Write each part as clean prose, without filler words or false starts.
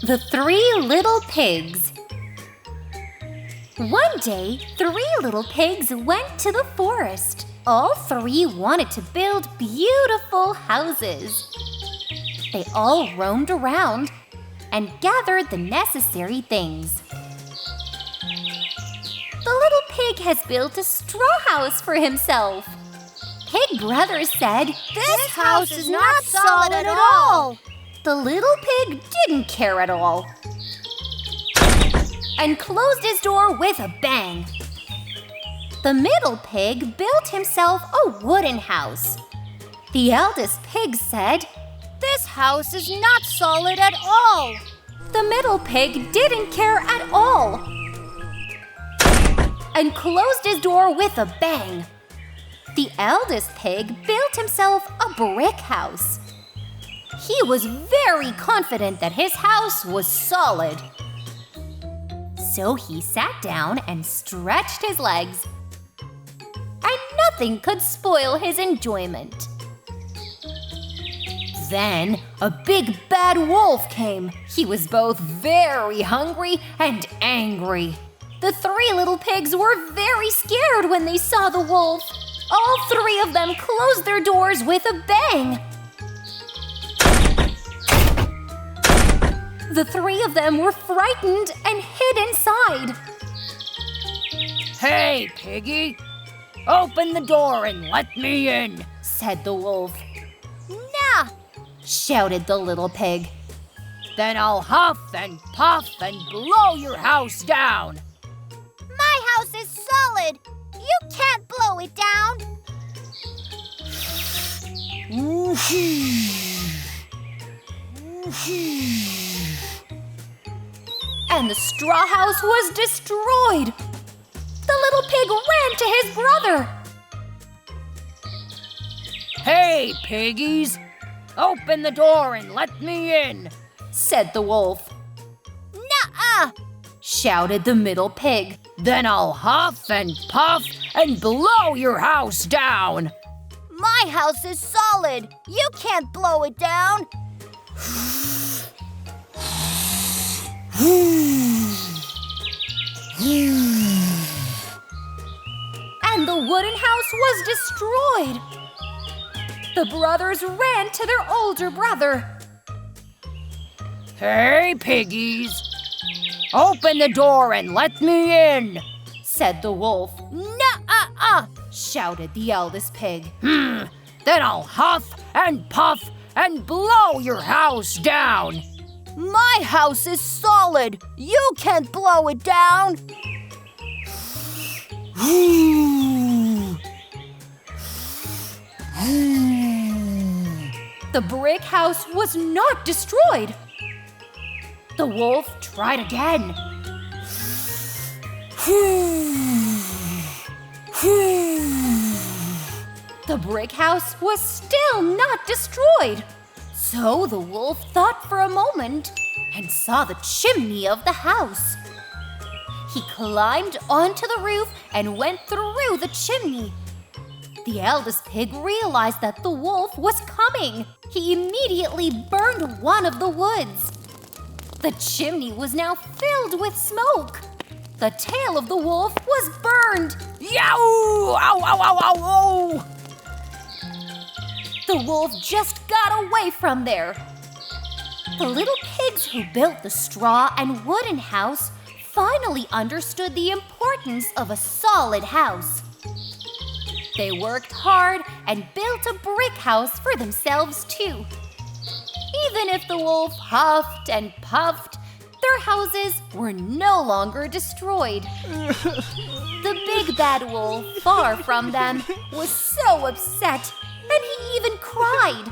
The Three Little Pigs. One day, 3 little pigs went to the forest. All 3 wanted to build beautiful houses. They all roamed around and gathered the necessary things. The little pig has built a straw house for himself. Pig brother said, "This house is not solid at all." The little pig didn't care at all and closed his door with a bang. The middle pig built himself a wooden house. The eldest pig said, "This house is not solid at all." The middle pig didn't care at all and closed his door with a bang. The eldest pig built himself a brick house. He was very confident that his house was solid. So he sat down and stretched his legs. And nothing could spoil his enjoyment. Then a big bad wolf came. He was both very hungry and angry. The 3 little pigs were very scared when they saw the wolf. All 3 of them closed their doors with a bang. The 3 of them were frightened and hid inside. "Hey, piggy, open the door and let me in," said the wolf. "Nah," shouted the little pig. "Then I'll huff and puff and blow your house down." "My house is solid. You can't blow it down." And the straw house was destroyed. The little pig ran to his brother. "Hey, piggies, open the door and let me in," said the wolf. "Nuh-uh," shouted the middle pig. "Then I'll huff and puff and blow your house down." "My house is solid. You can't blow it down." And the wooden house was destroyed. The brothers ran to their older brother. "Hey, piggies, open the door and let me in," said the wolf. "Nuh-uh-uh," shouted the eldest pig. "Then I'll huff and puff and blow your house down." "My house is solid. You can't blow it down." The brick house was not destroyed. The wolf tried again. The brick house was still not destroyed. So the wolf thought for a moment and saw the chimney of the house. He climbed onto the roof and went through the chimney. The eldest pig realized that the wolf was coming. He immediately burned one of the woods. The chimney was now filled with smoke. The tail of the wolf was burned. Yow! Ow, ow, ow, ow, ow! The wolf just got away from there. The little pigs who built the straw and wooden house finally understood the importance of a solid house. They worked hard and built a brick house for themselves too. Even if the wolf huffed and puffed, their houses were no longer destroyed. The big bad wolf, far from them, was so upset, and he even cried.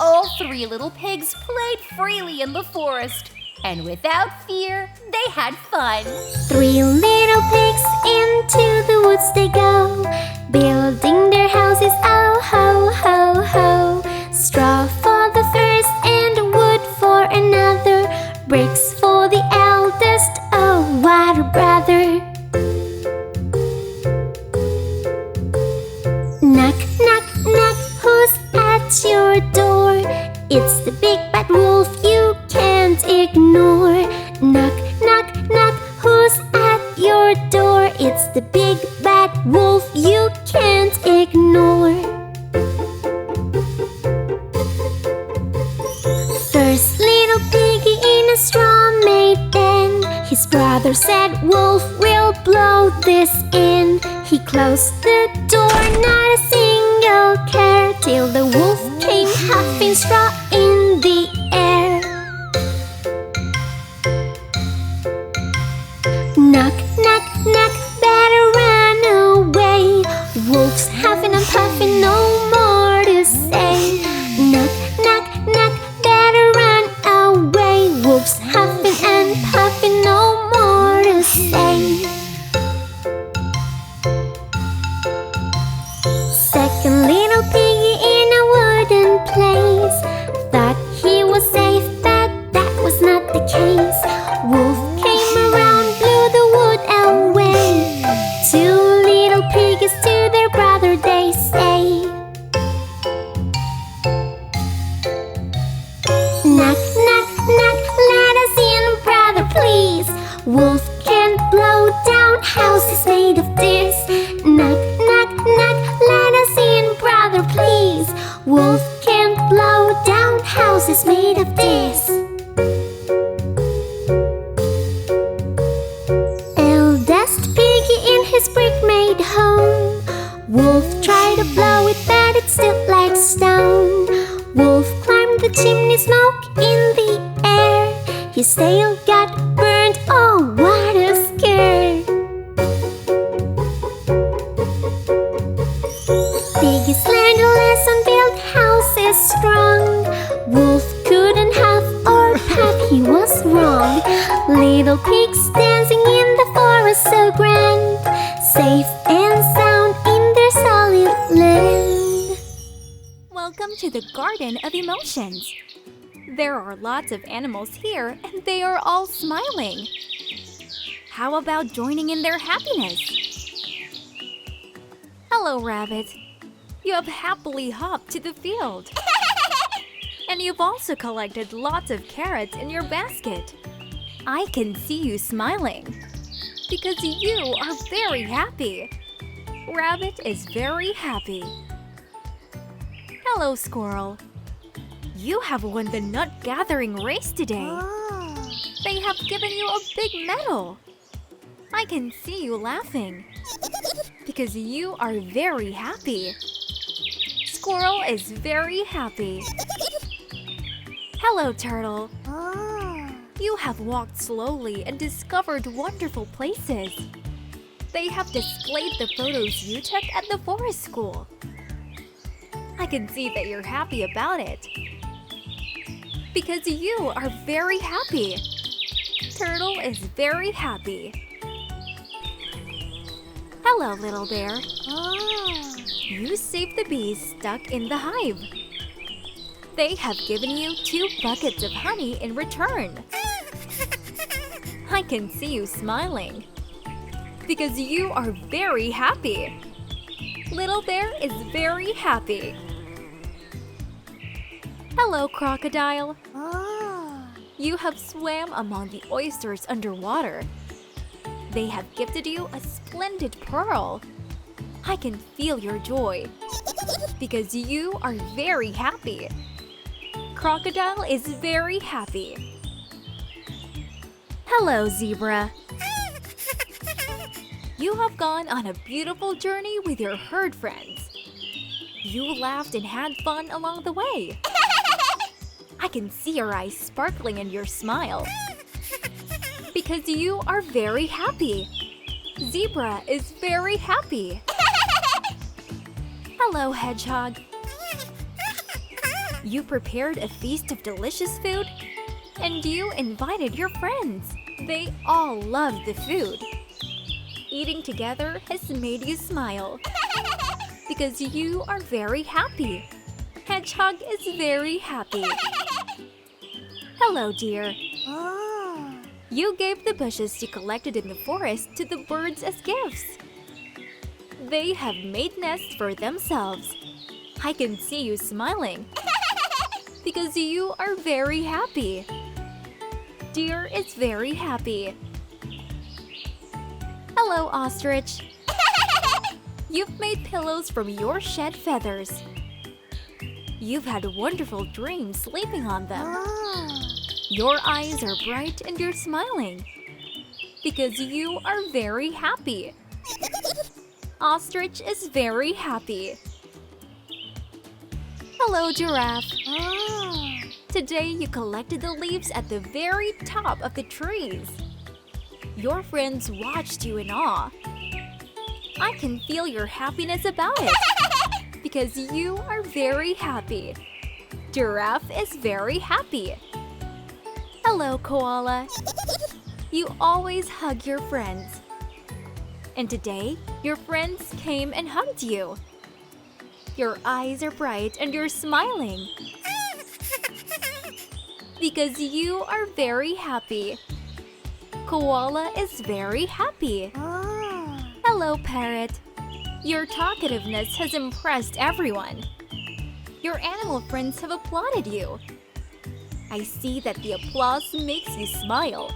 All 3 little pigs played freely in the forest, and without fear, they had fun. 3 little pigs into the woods they go, building their houses, oh ho ho ho. Straw for the first and wood for another, bricks for the eldest, oh what a brother. Knock, knock, knock, who's at your door? It's the big bad wolf, you Brother said Wolf will blow this in. He closed the door, not a single care, till the wolf came huffing straw in the air. Knock, knock, knock, better run away. Wolf's huffing and puffing, no more to say. Knock, knock, knock, better run away. Wolf's huffing and puffing, no more to say. Second little piggy in a wooden place thought he was safe, but that was not the case. Wolf came around, blew the wood away. Two little piggies to their brother they say. Knock, knock, knock, let us in, brother, please. Wolf can't blow down houses made of this. Knock, knock, knock, let us in, brother, please. Wolf can't blow down houses made of this. Eldest piggy in his brick-made home. Wolf tried to blow it, but it still like stone. Wolf climbed the chimney, smoke in the air. His tail got burned, oh what a scare. Piggies learned a lesson, build houses strong. Wolf couldn't huff or puff, he was wrong. Little pigs dancing in the forest so grand, safe and sound in their solid land. Welcome to the Garden of Emotions. There are lots of animals here and they are all smiling. How about joining in their happiness? Hello, Rabbit. You have happily hopped to the field. And you've also collected lots of carrots in your basket. I can see you smiling because you are very happy. Rabbit is very happy. Hello, Squirrel. You have won the nut gathering race today. They have given you a big medal. I can see you laughing because you are very happy. Squirrel is very happy. Hello, Turtle. You have walked slowly and discovered wonderful places. They have displayed the photos you took at the forest school. I can see that you're happy about it because you are very happy. Turtle is very happy. Hello, little bear. You saved the bees stuck in the hive. They have given you 2 buckets of honey in return. I can see you smiling because you are very happy. Little bear is very happy. Hello, crocodile. You have swam among the oysters underwater. They have gifted you a splendid pearl. I can feel your joy because you are very happy. Crocodile is very happy. Hello, zebra. You have gone on a beautiful journey with your herd friends. You laughed and had fun along the way. I can see your eyes sparkling in your smile because you are very happy. Zebra is very happy. Hello, hedgehog. You prepared a feast of delicious food and you invited your friends. They all loved the food. Eating together has made you smile because you are very happy. Hedgehog is very happy. Hello, dear. You gave the bushes you collected in the forest to the birds as gifts. They have made nests for themselves. I can see you smiling because you are very happy. Deer is very happy. Hello, ostrich. You've made pillows from your shed feathers. You've had wonderful dreams sleeping on them. Your eyes are bright and you're smiling because you are very happy. Ostrich is very happy. Hello, giraffe. Today you collected the leaves at the very top of the trees. Your friends watched you in awe. I can feel your happiness about it because you are very happy. Giraffe is very happy. Hello, koala. You always hug your friends. And today, your friends came and hugged you. Your eyes are bright and you're smiling because you are very happy. Koala is very happy. Hello, parrot. Your talkativeness has impressed everyone. Your animal friends have applauded you. I see that the applause makes you smile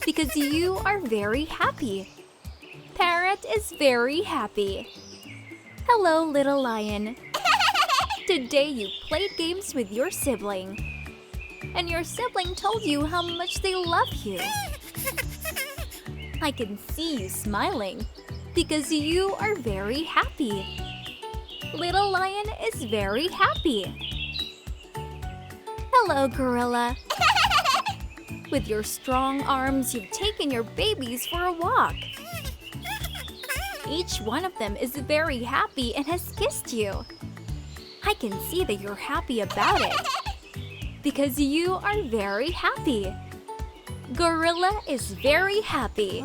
because you are very happy. Parrot is very happy. Hello, little lion. Today you played games with your sibling. And your sibling told you how much they love you. I can see you smiling because you are very happy. Little lion is very happy. Hello, gorilla. With your strong arms, you've taken your babies for a walk. Each one of them is very happy and has kissed you. I can see that you're happy about it because you are very happy. Gorilla is very happy.